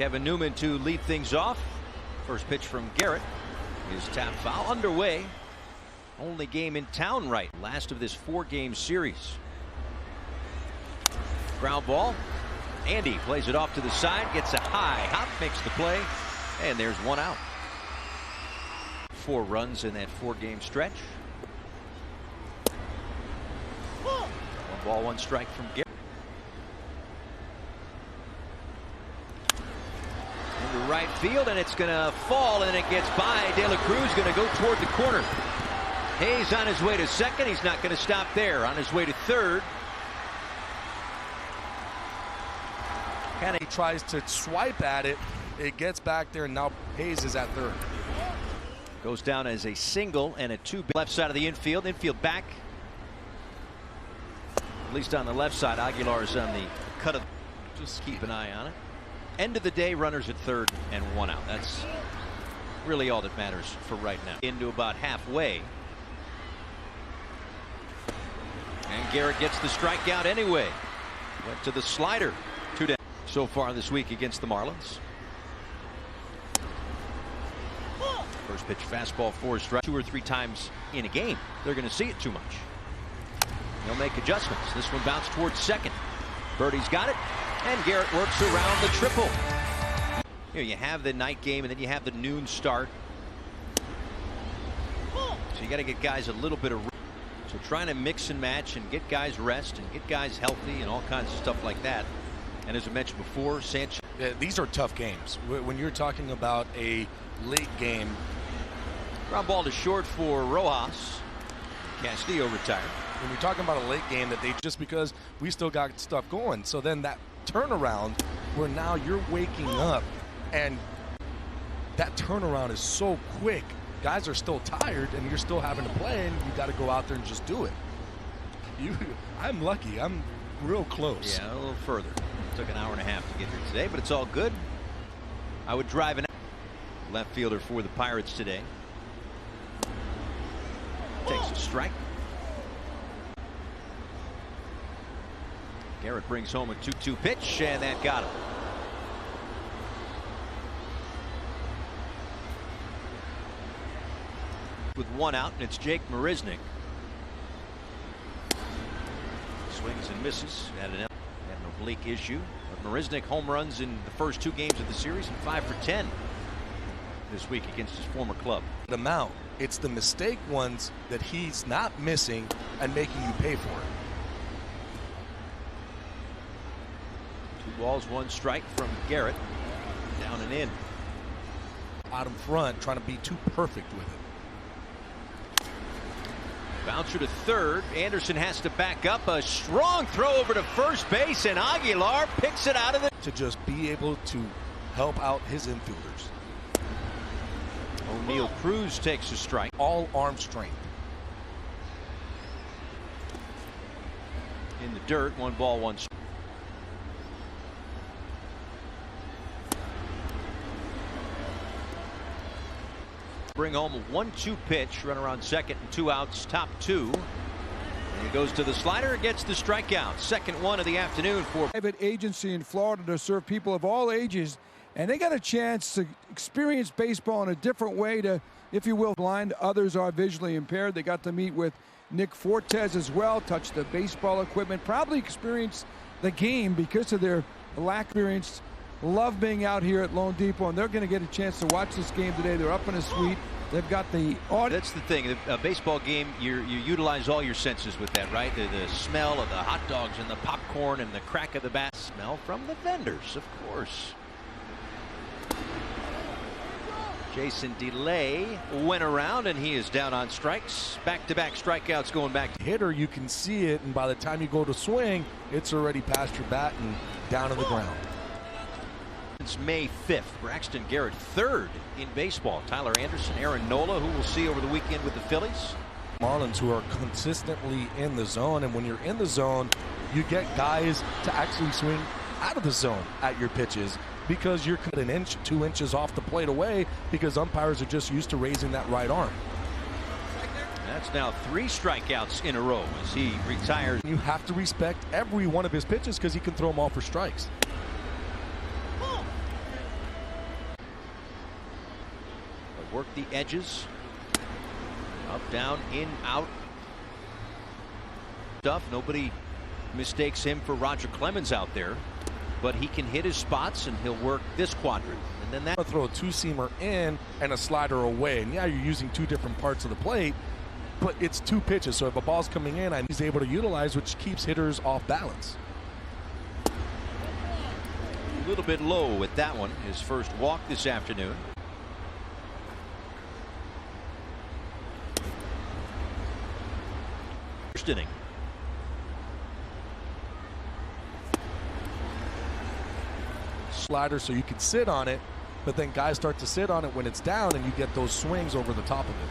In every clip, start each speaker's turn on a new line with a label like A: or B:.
A: Kevin Newman to lead things off. First pitch from Garrett is tap foul underway. Only game in town right. Last of this 4-game series. Ground ball. Andy plays it off to the side, gets a high hop, makes the play, and there's one out. 4 runs in that 4-game stretch. 1 ball, 1 strike from Garrett. Into right field, and it's going to fall, and it gets by. De La Cruz going to go toward the corner. Hayes on his way to second. He's not going to stop there. On his way to third.
B: He tries to swipe at it. It gets back there, and now Hayes is at third.
A: Goes down as a single and a 2. Left side of the infield. Infield back. At least on the left side. Aguilar's on the cut of. Just keep an eye on it. End of the day, runners at third and 1 out. That's really all that matters for right now. Into about halfway. And Garrett gets the strikeout anyway. Went to the slider. 2 down so far this week against the Marlins. First pitch fastball, 4 strikes. 2 or 3 times in a game. They're going to see it too much. They'll make adjustments. This one bounced towards second. Birdie's got it. And Garrett works around the triple. You know, you have the night game and then you have the noon start. So you got to get guys a little bit of. So trying to mix and match and get guys rest and get guys healthy and all kinds of stuff like that. And as I mentioned before, Sanchez.
B: These are tough games. When you're talking about a late game.
A: Ground ball to short for Rojas. Castillo retired.
B: When you're talking about a late game that they just because we still got stuff going. So then that turnaround where now you're waking up and that turnaround is so quick. Guys are still tired and you're still having to play and you got to go out there and just do it. I'm lucky. I'm real close.
A: Yeah, a little further. It took an hour and a half to get here today, but it's all good. I would drive an left fielder for the Pirates today. Takes a strike. Garrett brings home a 2-2 pitch, and that got him. With 1 out, and it's Jake Marisnick. Swings and misses. Had an oblique issue. But Marisnick home runs in the first 2 games of the series and 5 for 10 this week against his former club.
B: The amount. It's the mistake ones that he's not missing and making you pay for it.
A: 2 balls, 1 strike from Garrett. Down and in.
B: Out in front, trying to be too perfect with it.
A: Bouncer to third. Anderson has to back up. A strong throw over to first base, and Aguilar picks it out of the.
B: To just be able to help out his infielders.
A: O'Neal Cruz takes a strike.
B: All arm strength.
A: In the dirt, 1 ball, 1 strike. Bring home a 1-2 pitch, run around second and 2 outs, top 2. And he goes to the slider and gets the strikeout. Second one of the afternoon for
C: private agency in Florida to serve people of all ages, and they got a chance to experience baseball in a different way to, if you will, blind. Others are visually impaired. They got to meet with Nick Fortes as well, touch the baseball equipment, probably experience the game because of their lack of experience. Love being out here at Lone Depot, and they're going to get a chance to watch this game today. They're up in a suite. They've got the audio.
A: That's the thing. A baseball game, you utilize all your senses with that, right? The smell of the hot dogs and the popcorn and the crack of the bat. Smell from the vendors, of course. Jason DeLay went around, and he is down on strikes. Back-to-back strikeouts going back.
B: Hitter, you can see it, and by the time you go to swing, it's already past your bat and down on the ground.
A: Since May 5th, Braxton Garrett third in baseball. Tyler Anderson, Aaron Nola, who we'll see over the weekend with the Phillies.
B: Marlins, who are consistently in the zone, and when you're in the zone, you get guys to actually swing out of the zone at your pitches because you're an inch, 2 inches off the plate away because umpires are just used to raising that right arm.
A: That's now 3 strikeouts in a row as he retires.
B: You have to respect every one of his pitches because he can throw them all for strikes.
A: Work the edges. Up, down, in, out. Stuff. Nobody mistakes him for Roger Clemens out there. But he can hit his spots, and he'll work this quadrant. And then that.
B: Throw a two-seamer in and a slider away. And yeah, you're using two different parts of the plate, but it's two pitches. So if a ball's coming in, he's able to utilize, which keeps hitters off balance.
A: A little bit low with that one. His first walk this afternoon. First inning.
B: Slider so you can sit on it, but then guys start to sit on it when it's down, and you get those swings over the top of it.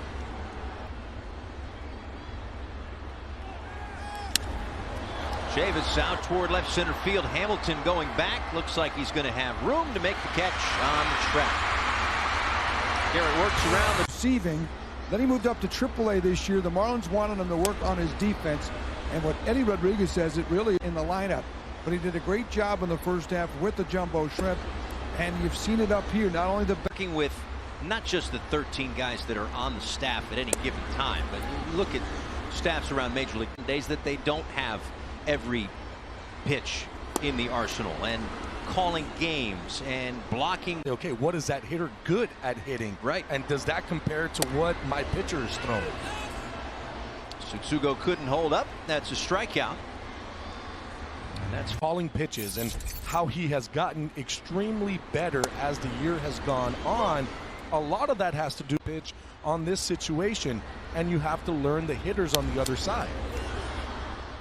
A: Chavis out toward left center field. Hamilton going back. Looks like he's going to have room to make the catch on the track. Garrett works around the
C: receiving. Then he moved up to AAA this year. The Marlins wanted him to work on his defense, and what Eddie Rodriguez says, it really in the lineup. But he did a great job in the first half with the jumbo shrimp, and you've seen it up here. Not only the
A: working with not just the 13 guys that are on the staff at any given time, but you look at staffs around Major League days that they don't have every pitch in the arsenal, and calling games and blocking.
B: Okay, what is that hitter good at hitting?
A: Right.
B: And does that compare to what my pitcher is throwing?
A: Tsutsugo couldn't hold up. That's a strikeout.
B: And that's calling pitches, and how he has gotten extremely better as the year has gone on. A lot of that has to do with pitch on this situation, and you have to learn the hitters on the other side.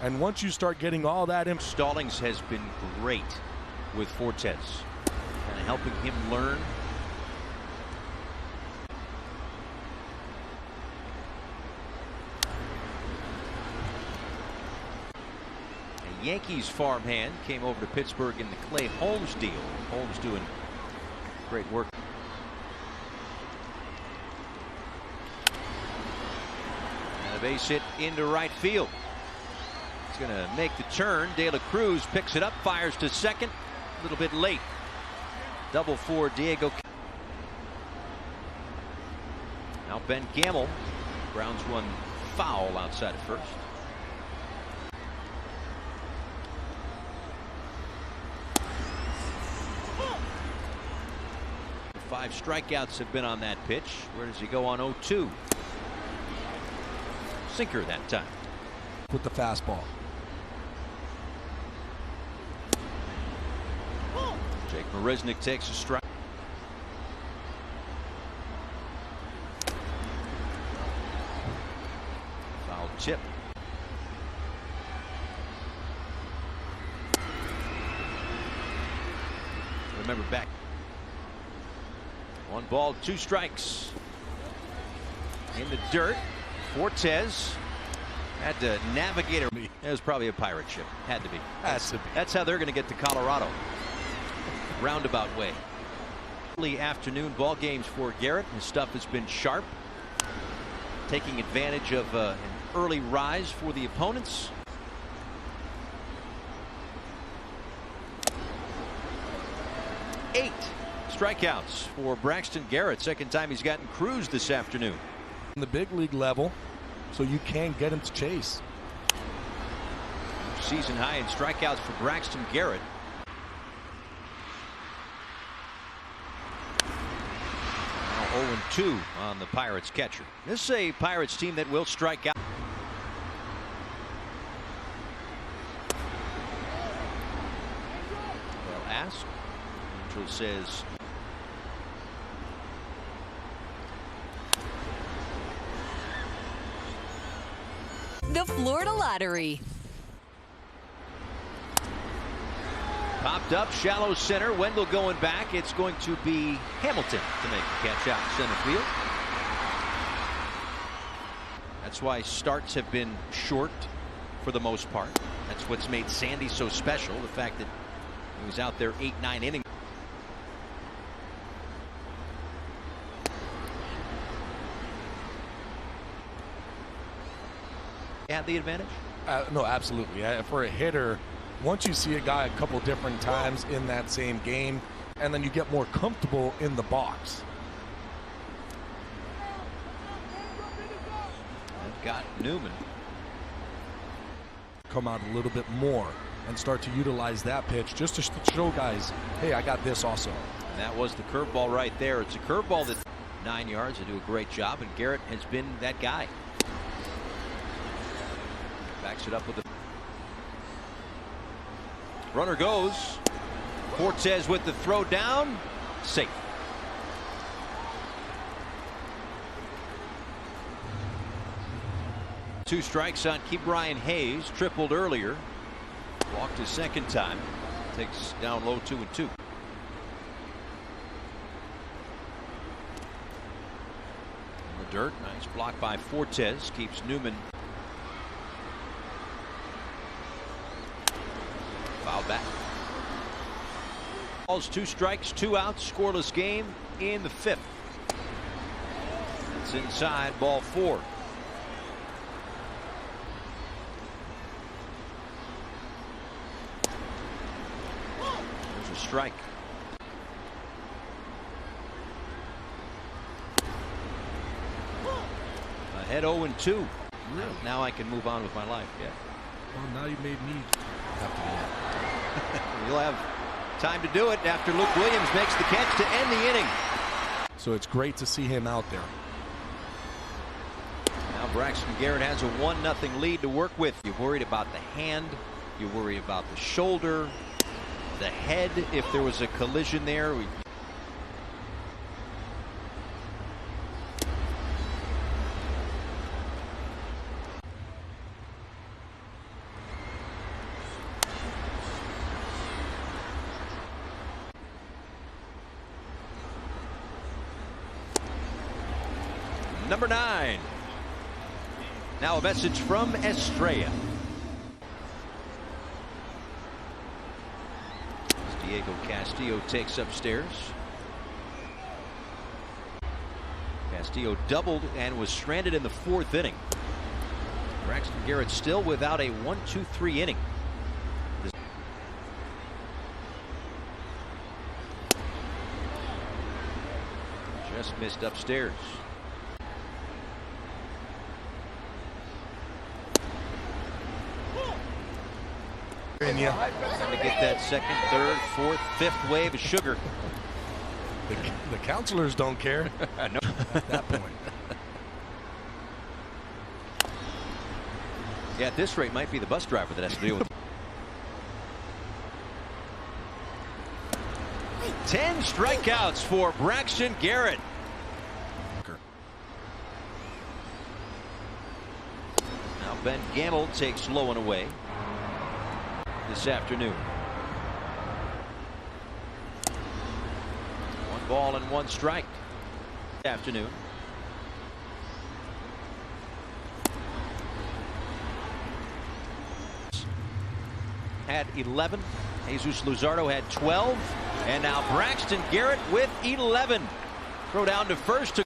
B: And once you start getting all that in,
A: Stallings has been great with Fortes, kind of helping him learn. Yankees farmhand came over to Pittsburgh in the Clay Holmes deal. Holmes doing great work. And a base hit into right field. He's going to make the turn. De La Cruz picks it up, fires to second. A little bit late. Double for Diego. Now Ben Gamel grounds one foul outside of first. 5 strikeouts have been on that pitch. Where does he go on 0-2? Sinker that time.
B: With the fastball.
A: Jake Marisnick takes a strike. Foul tip. Remember back. 1 ball, 2 strikes. In the dirt, Fortes had to navigate. It was probably a pirate ship. Had to be. That's how they're going to get to Colorado. Roundabout way. Early afternoon ball games for Garrett. His stuff has been sharp. Taking advantage of an early rise for the opponents. Eight strikeouts for Braxton Garrett. Second time he's gotten cruised this afternoon.
B: In the big league level, so you can get him to chase.
A: Season high in strikeouts for Braxton Garrett. Now 0-2 on the Pirates catcher. This is a Pirates team that will strike out. Well asked. Neutral says
D: the Florida Lottery.
A: Popped up, shallow center. Wendell going back. It's going to be Hamilton to make the catch out center field. That's why starts have been short for the most part. That's what's made Sandy so special. The fact that he was out there 8-9 innings. Had the advantage?
B: No, absolutely. For a hitter, once you see a guy a couple different times in that same game, and then you get more comfortable in the box.
A: got Newman.
B: Come out a little bit more and start to utilize that pitch just to show guys, hey, I got this also.
A: And that was the curveball right there. It's a curveball that 9 yards. They do a great job, and Garrett has been that guy. Backs it up with the runner goes. Cortez with the throw down. Safe. Two strikes on Ke'Bryan Hayes. Tripled earlier. Walked his second time. Takes down low 2-2. In the dirt. Nice block by Fortes. Keeps Newman. Foul back. Balls, 2 strikes, 2 outs. Scoreless game in the 5th. It's inside, ball 4. There's a strike. Ahead 0-2.
B: Really?
A: Now I can move on with my life. Yeah.
B: Well, now you made me have to do that.
A: You'll have time to do it after Luke Williams makes the catch to end the inning.
B: So it's great to see him out there.
A: Now Braxton Garrett has a 1-0 lead to work with. You're worried about the hand. You worry about the shoulder, the head. If there was a collision there. Number 9. Now a message from Estrella. Diego Castillo takes upstairs. Castillo doubled and was stranded in the 4th inning. Braxton Garrett still without a 1-2-3 inning. Just missed upstairs.
B: And yeah,
A: Trying to get that 2nd, 3rd, 4th, 5th wave of sugar.
B: the counselors don't care
A: No.
B: at that point.
A: Yeah, at this rate, might be the bus driver that has to deal with. 10 strikeouts for Braxton Garrett. Now Ben Gamble takes low and away this afternoon. 1 ball and 1 strike. Afternoon. Had 11. Jesus Luzardo had 12. And now Braxton Garrett with 11. Throw down to first.